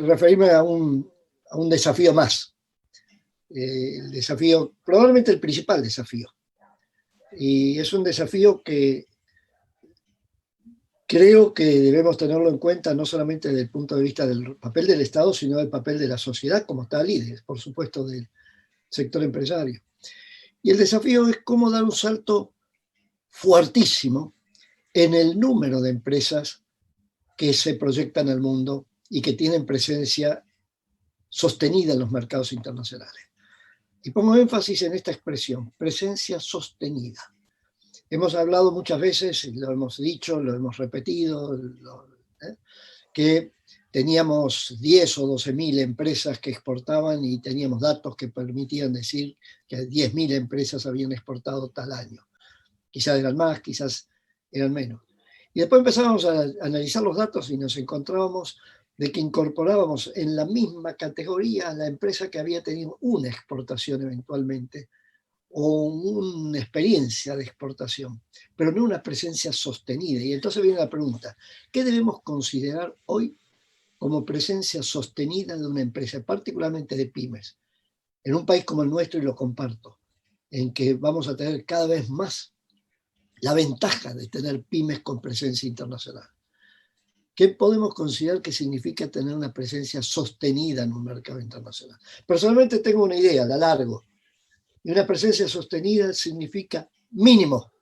referirme a un desafío más. El desafío, probablemente el principal desafío. Y es un desafío que creo que debemos tenerlo en cuenta no solamente desde el punto de vista del papel del Estado, sino del papel de la sociedad como tal y, por supuesto, del sector empresario. Y el desafío es cómo dar un salto fuertísimo en el número de empresas que se proyectan al mundo y que tienen presencia sostenida en los mercados internacionales. Y pongo énfasis en esta expresión, presencia sostenida. Hemos hablado muchas veces, lo hemos dicho, lo hemos repetido, que teníamos 10 o 12.000 empresas que exportaban y teníamos datos que permitían decir que 10.000 empresas habían exportado tal año. Quizás eran más, quizás eran menos. Y después empezábamos a analizar los datos y nos encontrábamos de que incorporábamos en la misma categoría a la empresa que había tenido una exportación eventualmente o una experiencia de exportación, pero no una presencia sostenida. Y entonces viene la pregunta, ¿qué debemos considerar hoy como presencia sostenida de una empresa, particularmente de pymes? En un país como el nuestro, y lo comparto, en que vamos a tener cada vez más la ventaja de tener pymes con presencia internacional. ¿Qué podemos considerar que significa tener una presencia sostenida en un mercado internacional? Personalmente tengo una idea, la largo. Y una presencia sostenida significa mínimo.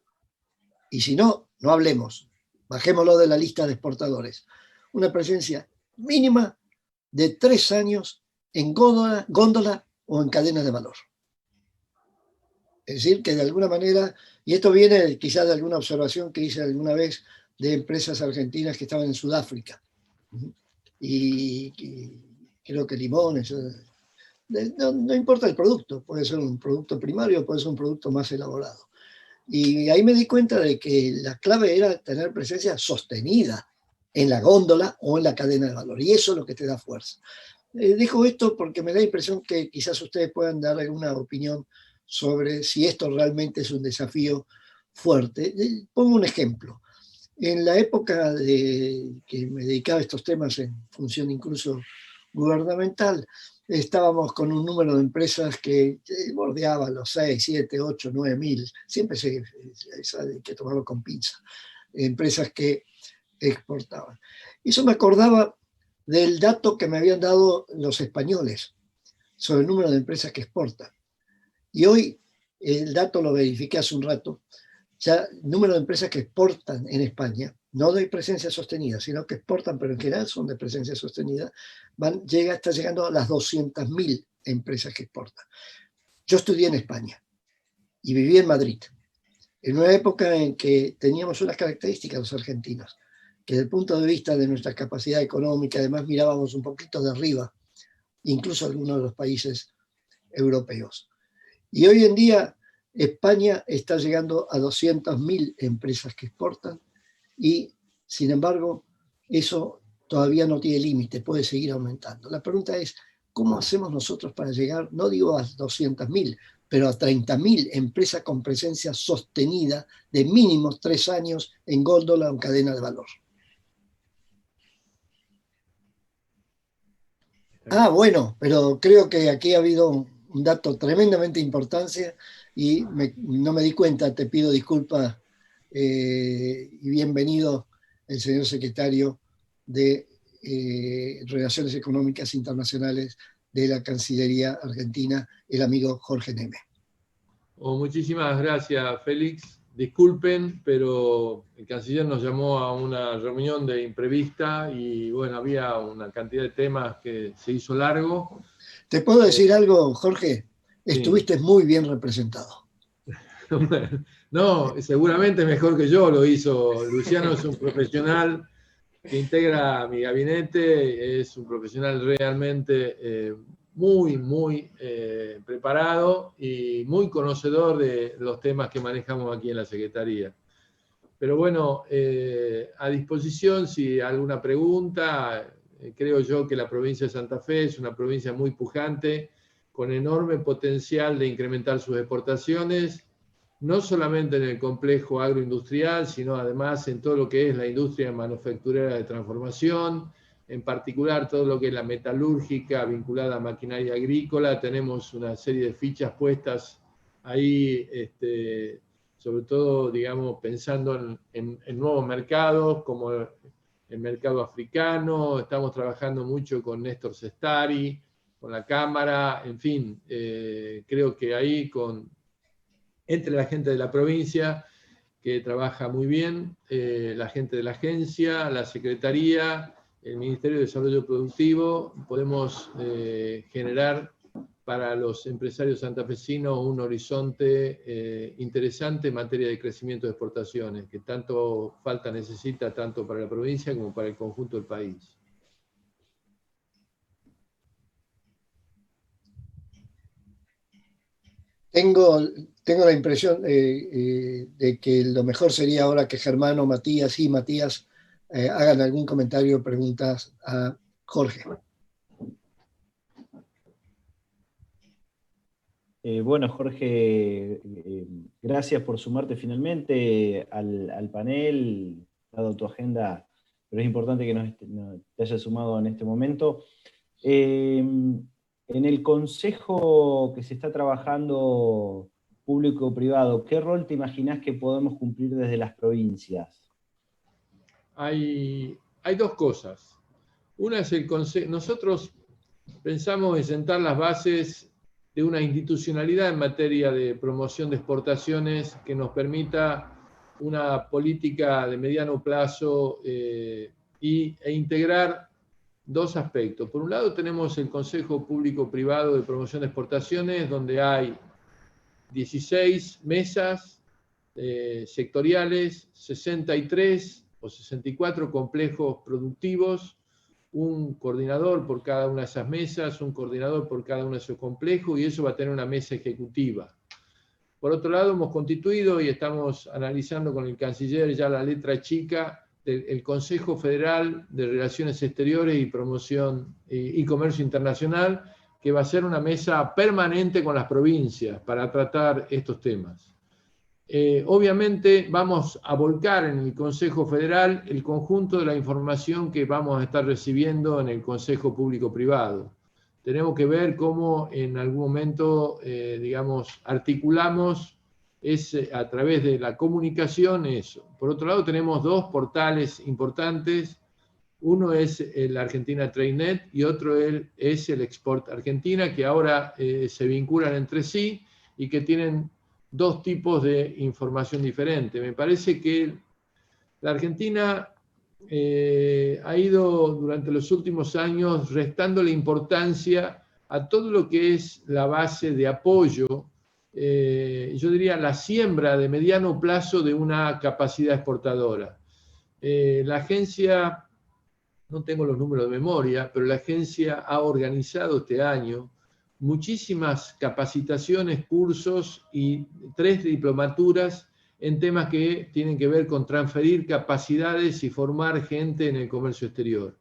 Y si no, no hablemos. Bajémoslo de la lista de exportadores. Una presencia mínima de 3 años en góndola o en cadena de valor. Es decir, que de alguna manera, y esto viene quizás de alguna observación que hice alguna vez de empresas argentinas que estaban en Sudáfrica, y creo que limones, no importa el producto, puede ser un producto primario, puede ser un producto más elaborado. Y ahí me di cuenta de que la clave era tener presencia sostenida en la góndola o en la cadena de valor, y eso es lo que te da fuerza. Dijo esto porque me da la impresión que quizás ustedes puedan dar alguna opinión sobre si esto realmente es un desafío fuerte. Pongo un ejemplo. En la época que me dedicaba a estos temas en función incluso gubernamental, estábamos con un número de empresas que bordeaba los 6, 7, 8, 9 mil. Siempre hay que tomarlo con pinza. Empresas que exportaban. Y eso me acordaba del dato que me habían dado los españoles sobre el número de empresas que exportan. Y hoy el dato lo verifiqué hace un rato. Ya el número de empresas que exportan en España, no de presencia sostenida, sino que exportan, pero en general son de presencia sostenida, está llegando a las 200.000 empresas que exportan. Yo estudié en España y viví en Madrid, en una época en que teníamos unas características los argentinos, que desde el punto de vista de nuestra capacidad económica, además mirábamos un poquito de arriba, incluso algunos de los países europeos. Y hoy en día España está llegando a 200.000 empresas que exportan y, sin embargo, eso todavía no tiene límite, puede seguir aumentando. La pregunta es, ¿cómo hacemos nosotros para llegar, no digo a 200.000, pero a 30.000 empresas con presencia sostenida de mínimo 3 años en góndola o en cadena de valor? Bueno, pero creo que aquí ha habido un dato tremendamente importante y no me di cuenta, te pido disculpas y bienvenido el señor secretario de Relaciones Económicas Internacionales de la Cancillería Argentina, el amigo Jorge Neme. Muchísimas gracias, Félix. Disculpen, pero el canciller nos llamó a una reunión de imprevista y bueno, había una cantidad de temas que se hizo largo. ¿Te puedo decir algo, Jorge? Estuviste muy bien representado. No, seguramente mejor que yo lo hizo. Luciano es un profesional que integra mi gabinete, es un profesional realmente muy preparado y muy conocedor de los temas que manejamos aquí en la Secretaría. Pero bueno, a disposición si alguna pregunta. Creo yo que la provincia de Santa Fe es una provincia muy pujante, con enorme potencial de incrementar sus exportaciones, no solamente en el complejo agroindustrial, sino además en todo lo que es la industria manufacturera de transformación, en particular todo lo que es la metalúrgica vinculada a maquinaria agrícola. Tenemos una serie de fichas puestas ahí, sobre todo, digamos, pensando en nuevos mercados, como el mercado africano. Estamos trabajando mucho con Néstor Sestari, con la Cámara, en fin, creo que ahí entre la gente de la provincia, que trabaja muy bien, la gente de la agencia, la Secretaría, el Ministerio de Desarrollo Productivo, podemos generar para los empresarios santafesinos un horizonte interesante en materia de crecimiento de exportaciones, que tanto falta necesita tanto para la provincia como para el conjunto del país. Tengo la impresión de que lo mejor sería ahora que Germán o Matías hagan algún comentario o preguntas a Jorge. Bueno, Jorge, gracias por sumarte finalmente al panel, dado tu agenda, pero es importante que te hayas sumado en este momento. En el consejo que se está trabajando público-privado, ¿qué rol te imaginás que podemos cumplir desde las provincias? Hay 2 cosas. Una es el consejo. Nosotros pensamos en sentar las bases de una institucionalidad en materia de promoción de exportaciones que nos permita una política de mediano plazo e integrar dos aspectos. Por un lado tenemos el Consejo Público-Privado de Promoción de Exportaciones, donde hay 16 mesas sectoriales, 63 o 64 complejos productivos, un coordinador por cada una de esas mesas, un coordinador por cada uno de esos complejos, y eso va a tener una mesa ejecutiva. Por otro lado, hemos constituido y estamos analizando con el canciller ya la letra chica del Consejo Federal de Relaciones Exteriores y Promoción y Comercio Internacional, que va a ser una mesa permanente con las provincias para tratar estos temas. Obviamente vamos a volcar en el Consejo Federal el conjunto de la información que vamos a estar recibiendo en el Consejo Público-Privado. Tenemos que ver cómo en algún momento, digamos, articulamos a través de la comunicación eso. Por otro lado, tenemos dos portales importantes. Uno es el Argentina TradeNet y otro es el Export Argentina, que ahora se vinculan entre sí y que tienen dos tipos de información diferente. Me parece que la Argentina ha ido durante los últimos años restando la importancia a todo lo que es la base de apoyo, yo diría la siembra de mediano plazo de una capacidad exportadora. La agencia, no tengo los números de memoria, pero la agencia ha organizado este año muchísimas capacitaciones, cursos y 3 diplomaturas en temas que tienen que ver con transferir capacidades y formar gente en el comercio exterior.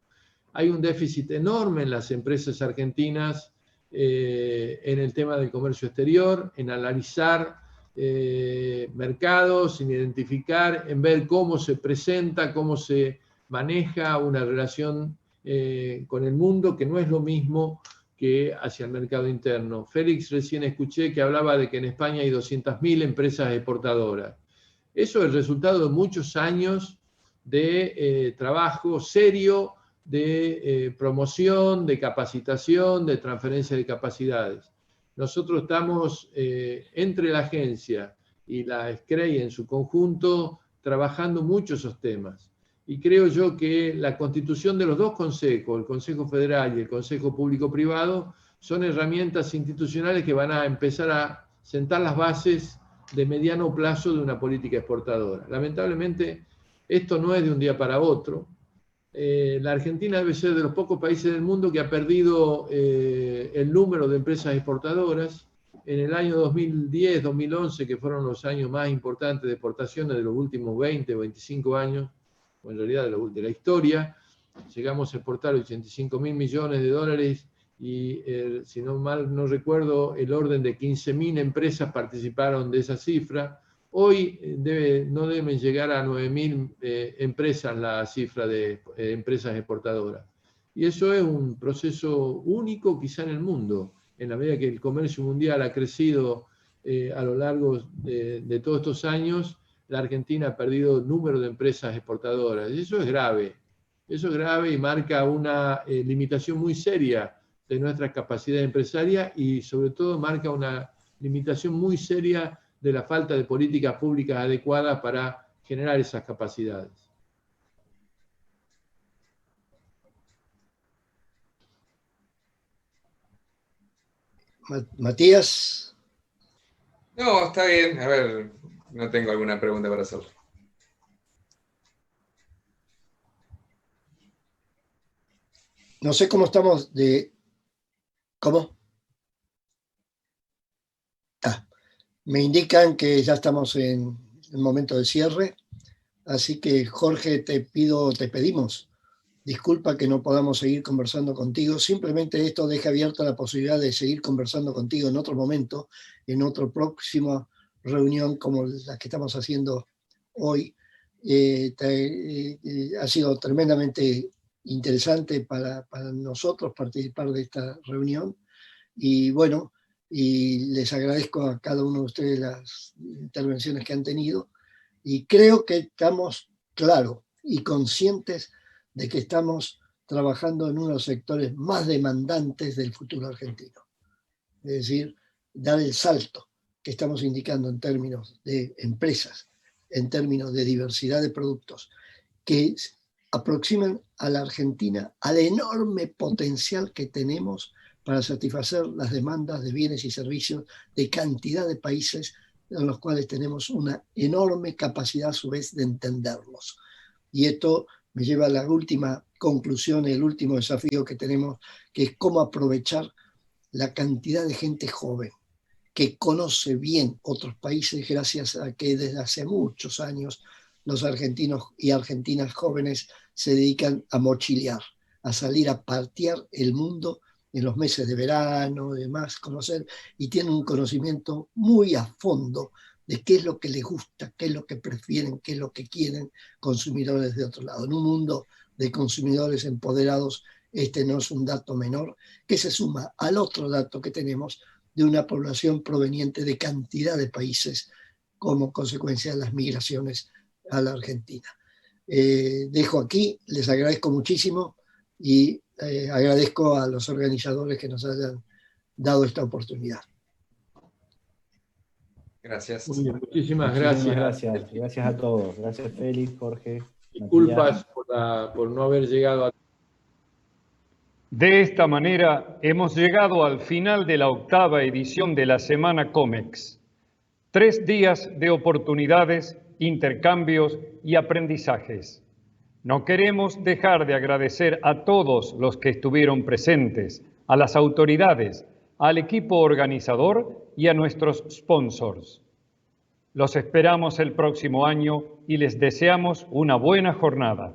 Hay un déficit enorme en las empresas argentinas en el tema del comercio exterior, en analizar mercados, en identificar, en ver cómo se presenta, cómo se maneja una relación con el mundo, que no es lo mismo que hacia el mercado interno. Félix, recién escuché que hablaba de que en España hay 200.000 empresas exportadoras. Eso es el resultado de muchos años de trabajo serio, de promoción, de capacitación, de transferencia de capacidades. Nosotros estamos entre la agencia y la SCREI en su conjunto trabajando mucho esos temas. Y creo yo que la constitución de los dos consejos, el Consejo Federal y el Consejo Público-Privado, son herramientas institucionales que van a empezar a sentar las bases de mediano plazo de una política exportadora. Lamentablemente, esto no es de un día para otro. La Argentina debe ser de los pocos países del mundo que ha perdido el número de empresas exportadoras. En el año 2010, 2011, que fueron los años más importantes de exportaciones de los últimos 20 o 25 años, o en realidad de la historia, llegamos a exportar 85.000 millones de dólares y, si no mal no recuerdo, el orden de 15.000 empresas participaron de esa cifra. Hoy no deben llegar a 9.000 empresas la cifra de empresas exportadoras. Y eso es un proceso único quizá en el mundo. En la medida que el comercio mundial ha crecido a lo largo de todos estos años, la Argentina ha perdido el número de empresas exportadoras. Y eso es grave. Eso es grave y marca una limitación muy seria de nuestra capacidad empresaria y sobre todo marca una limitación muy seria de la falta de políticas públicas adecuadas para generar esas capacidades. Matías. No, está bien. A ver, no tengo alguna pregunta para hacer. No sé cómo estamos de... ¿Cómo? Me indican que ya estamos en el momento de cierre, así que Jorge, te pedimos disculpa que no podamos seguir conversando contigo. Simplemente esto deja abierta la posibilidad de seguir conversando contigo en otro momento, en otra próxima reunión como la que estamos haciendo hoy. Ha sido tremendamente interesante para nosotros participar de esta reunión. Y bueno, y les agradezco a cada uno de ustedes las intervenciones que han tenido. Y creo que estamos claros y conscientes de que estamos trabajando en uno de los sectores más demandantes del futuro argentino. Es decir, dar el salto que estamos indicando en términos de empresas, en términos de diversidad de productos, que aproximen a la Argentina al enorme potencial que tenemos para satisfacer las demandas de bienes y servicios de cantidad de países en los cuales tenemos una enorme capacidad a su vez de entenderlos. Y esto me lleva a la última conclusión, el último desafío que tenemos, que es cómo aprovechar la cantidad de gente joven que conoce bien otros países gracias a que desde hace muchos años los argentinos y argentinas jóvenes se dedican a mochilear, a salir a partear el mundo en los meses de verano, demás, conocer, y tienen un conocimiento muy a fondo de qué es lo que les gusta, qué es lo que prefieren, qué es lo que quieren consumidores de otro lado. En un mundo de consumidores empoderados, este no es un dato menor, que se suma al otro dato que tenemos de una población proveniente de cantidad de países como consecuencia de las migraciones a la Argentina. Dejo aquí, les agradezco muchísimo y agradezco a los organizadores que nos hayan dado esta oportunidad. Gracias. Muy bien, muchísimas gracias. Gracias a todos. Gracias Félix, Jorge. Disculpas por no haber llegado a... De esta manera hemos llegado al final de la 8ª edición de la Semana COMEX. 3 días de oportunidades, intercambios y aprendizajes. No queremos dejar de agradecer a todos los que estuvieron presentes, a las autoridades, al equipo organizador y a nuestros sponsors. Los esperamos el próximo año y les deseamos una buena jornada.